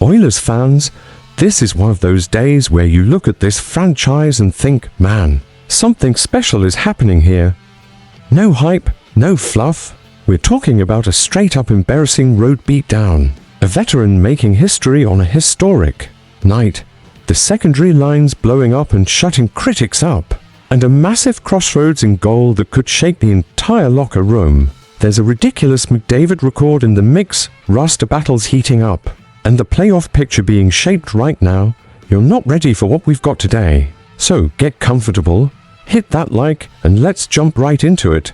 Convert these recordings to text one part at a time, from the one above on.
Oilers fans, this is one of those days where you look at this franchise and think, man, something special is happening here. No hype, no fluff. We're talking about a straight-up embarrassing road beatdown. A veteran making history on a historic night. The secondary lines blowing up and shutting critics up. And a massive crossroads in goal that could shake the entire locker room. There's a ridiculous McDavid record in the mix, roster battles heating up. And the playoff picture being shaped right now. You're not ready for what we've got today. So get comfortable, hit that like, and let's jump right into it.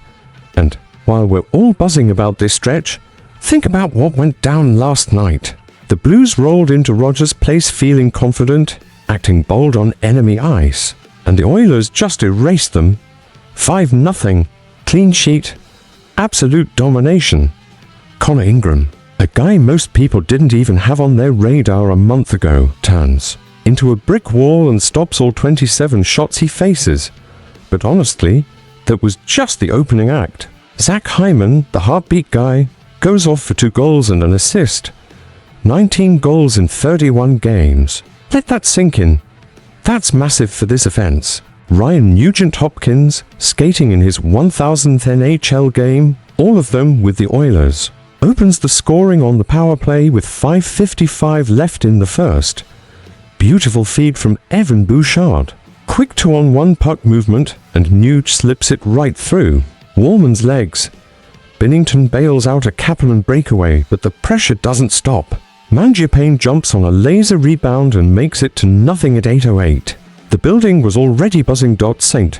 And while we're all buzzing about this stretch, think about what went down last night. The Blues rolled into Rogers Place feeling confident, acting bold on enemy ice. And the Oilers just erased them. 5-0, clean sheet, absolute domination. Connor Ingram, a guy most people didn't even have on their radar a month ago, turns into a brick wall and stops all 27 shots he faces. But honestly, that was just the opening act. Zach Hyman, the heartbeat guy, goes off for 2 goals and an assist. 19 goals in 31 games. Let that sink in. That's massive for this offense. Ryan Nugent-Hopkins, skating in his 1000th NHL game, all of them with the Oilers, opens the scoring on the power play with 5:55 left in the first. Beautiful feed from Evan Bouchard. Quick 2-on-1 puck movement, and Nuge slips it right through. Wallman's legs. Binnington bails out a Kapanen breakaway, but the pressure doesn't stop. Mangiapane jumps on a laser rebound and makes it to nothing at 8:08. The building was already buzzing. Saint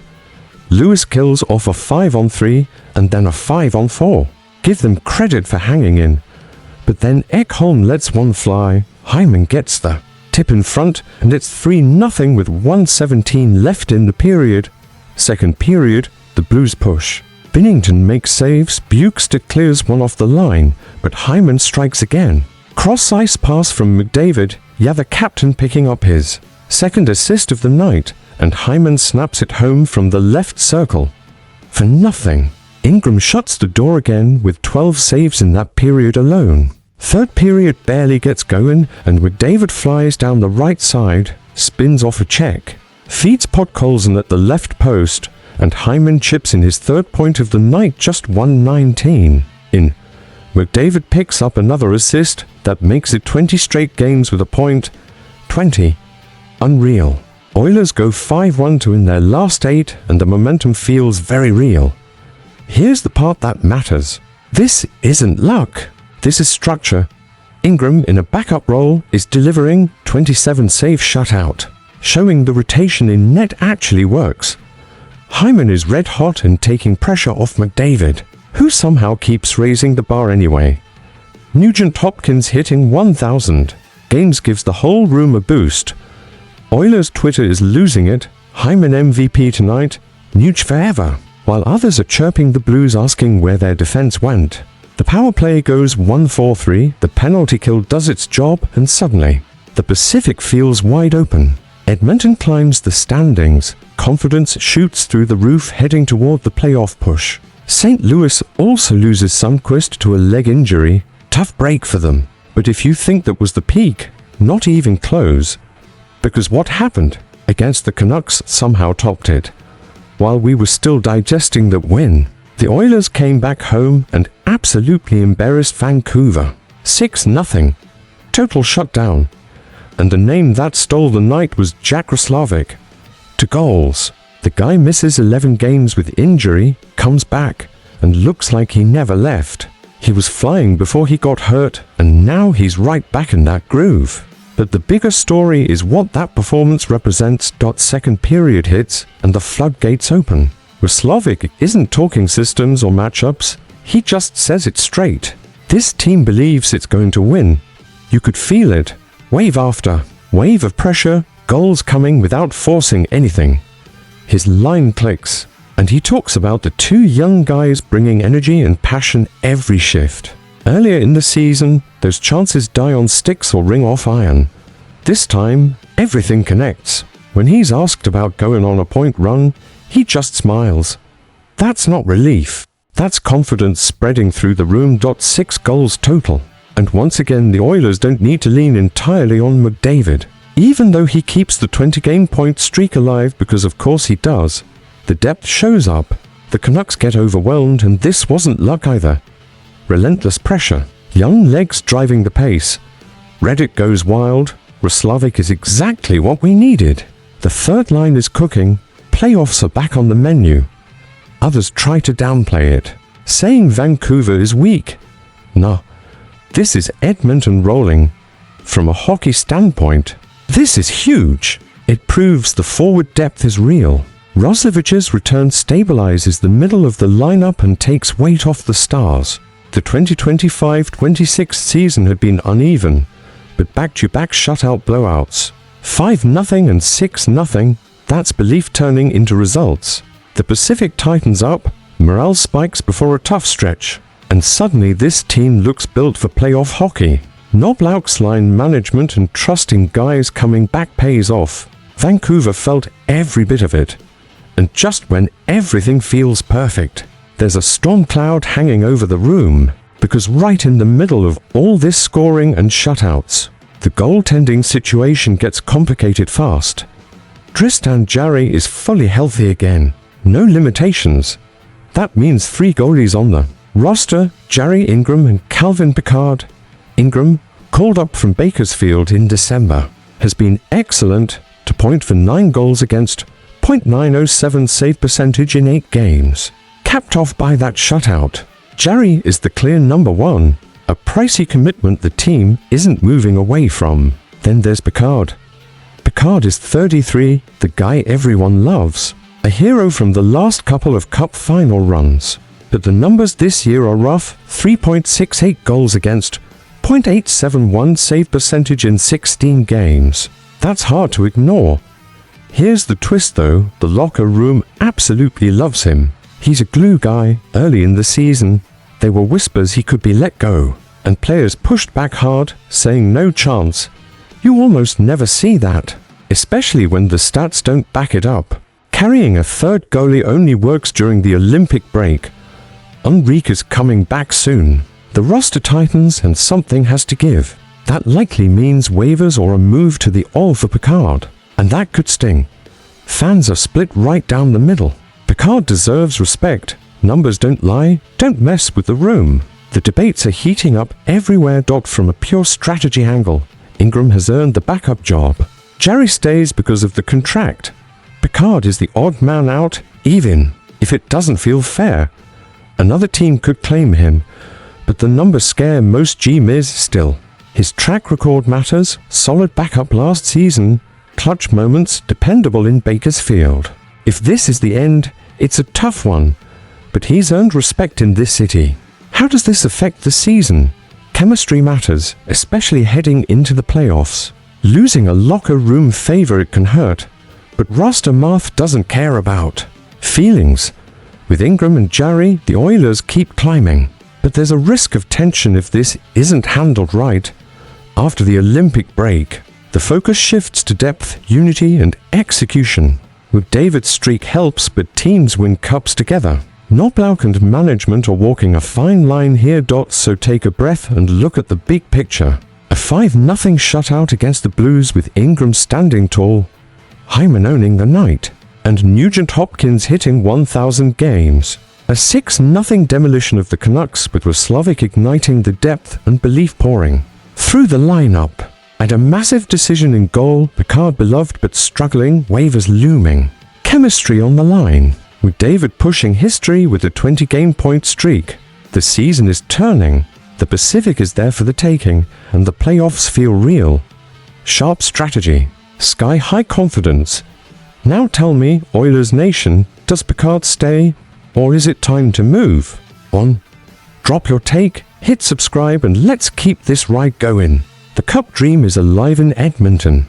Louis kills off a 5-on-3 and then a 5-on-4. Give them credit for hanging in. But then Ekholm lets one fly. Hyman gets the tip in front, and it's 3-0 with 1:17 left in the period. Second period, the Blues push. Binnington makes saves, Bukester clears one off the line, but Hyman strikes again. Cross-ice pass from McDavid, the captain picking up his second assist of the night, and Hyman snaps it home from the left circle. For nothing. Ingram shuts the door again with 12 saves in that period alone. Third period barely gets going, and McDavid flies down the right side, spins off a check, feeds Podkolzin at the left post, and Hyman chips in his third point of the night just 1:19 in. McDavid picks up another assist that makes it 20 straight games with a point. 20. Unreal. Oilers go 5-1 to win their last 8, and the momentum feels very real. Here's the part that matters. This isn't luck. This is structure. Ingram, in a backup role, is delivering 27 save shutout, showing the rotation in net actually works. Hyman is red hot and taking pressure off McDavid, who somehow keeps raising the bar anyway. Nugent-Hopkins hitting 1,000 games gives the whole room a boost. Oilers Twitter is losing it. Hyman MVP tonight, Nuge forever, while others are chirping the Blues asking where their defense went. The power play goes 1-4-3, the penalty kill does its job, and suddenly, the Pacific feels wide open. Edmonton climbs the standings. Confidence shoots through the roof heading toward the playoff push. St. Louis also loses Sundqvist to a leg injury. Tough break for them. But if you think that was the peak, not even close. Because what happened against the Canucks somehow topped it. While we were still digesting that win, the Oilers came back home and absolutely embarrassed Vancouver. 6-0. Total shutdown. And the name that stole the night was Jack Roslovic. 2 goals. The guy misses 11 games with injury, comes back, and looks like he never left. He was flying before he got hurt, and now he's right back in that groove. But the bigger story is what that performance represents. Second period hits, and the floodgates open. Roslovic isn't talking systems or matchups, he just says it straight. This team believes it's going to win. You could feel it. Wave after wave of pressure, goals coming without forcing anything. His line clicks, and he talks about the 2 young guys bringing energy and passion every shift. Earlier in the season, those chances die on sticks or ring off iron. This time, everything connects. When he's asked about going on a point run, he just smiles. That's not relief. That's confidence spreading through the room. 6 goals total. And once again, the Oilers don't need to lean entirely on McDavid. Even though he keeps the 20-game point streak alive, because of course he does, the depth shows up. The Canucks get overwhelmed, and this wasn't luck either. Relentless pressure. Young legs driving the pace. Reddick goes wild. Roslovic is exactly what we needed. The third line is cooking. Playoffs are back on the menu. Others try to downplay it, saying Vancouver is weak. Nah, this is Edmonton rolling. From a hockey standpoint, this is huge. It proves the forward depth is real. Roslovic's return stabilizes the middle of the lineup and takes weight off the stars. The 2025-26 season had been uneven, but back-to-back shutout blowouts. 5-0 and 6-0, that's belief turning into results. The Pacific tightens up, morale spikes before a tough stretch, and suddenly this team looks built for playoff hockey. Knoblauch's line management and trusting guys coming back pays off. Vancouver felt every bit of it. And just when everything feels perfect, there's a storm cloud hanging over the room, because right in the middle of all this scoring and shutouts, the goaltending situation gets complicated fast. Tristan Jarry is fully healthy again. No limitations. That means 3 goalies on the roster: Jarry, Ingram, and Calvin Pickard. Ingram, called up from Bakersfield in December, has been excellent to point for 9 goals against .907 save percentage in 8 games. Capped off by that shutout, Jarry is the clear number 1, a pricey commitment the team isn't moving away from. Then there's Pickard. Pickard is 33, the guy everyone loves. A hero from the last couple of cup final runs. But the numbers this year are rough: 3.68 goals against, .871 save percentage in 16 games. That's hard to ignore. Here's the twist though, the locker room absolutely loves him. He's a glue guy. Early in the season, there were whispers he could be let go, and players pushed back hard, saying no chance. You almost never see that, especially when the stats don't back it up. Carrying a third goalie only works during the Olympic break. Enrique is coming back soon. The roster tightens and something has to give. That likely means waivers or a move to the Oil for Pickard, and that could sting. Fans are split right down the middle. Pickard deserves respect. Numbers don't lie. Don't mess with the room. The debates are heating up everywhere. From a pure strategy angle, Ingram has earned the backup job. Jarry stays because of the contract. Pickard is the odd man out, even if it doesn't feel fair. Another team could claim him, but the numbers scare most GMs still. His track record matters: solid backup last season, clutch moments, dependable in Bakersfield. If this is the end, it's a tough one, but he's earned respect in this city. How does this affect the season? Chemistry matters, especially heading into the playoffs. Losing a locker room favorite can hurt, but roster math doesn't care about feelings. With Ingram and Jarry, the Oilers keep climbing, but there's a risk of tension if this isn't handled right. After the Olympic break, the focus shifts to depth, unity, and execution. McDavid's streak helps, but teams win cups together. Knoblauch and management are walking a fine line here. So take a breath and look at the big picture. A 5-0 shutout against the Blues with Ingram standing tall, Hyman owning the night, and Nugent Hopkins hitting 1,000 games. A 6-0 demolition of the Canucks with Roslovic igniting the depth and belief pouring through the lineup. And a massive decision in goal, Pickard beloved but struggling, waivers looming. Chemistry on the line, with David pushing history with a 20-game point streak. The season is turning, the Pacific is there for the taking, and the playoffs feel real. Sharp strategy, sky-high confidence. Now tell me, Oilers Nation, does Pickard stay, or is it time to move on? Drop your take, hit subscribe, and let's keep this ride going. The Cup dream is alive in Edmonton.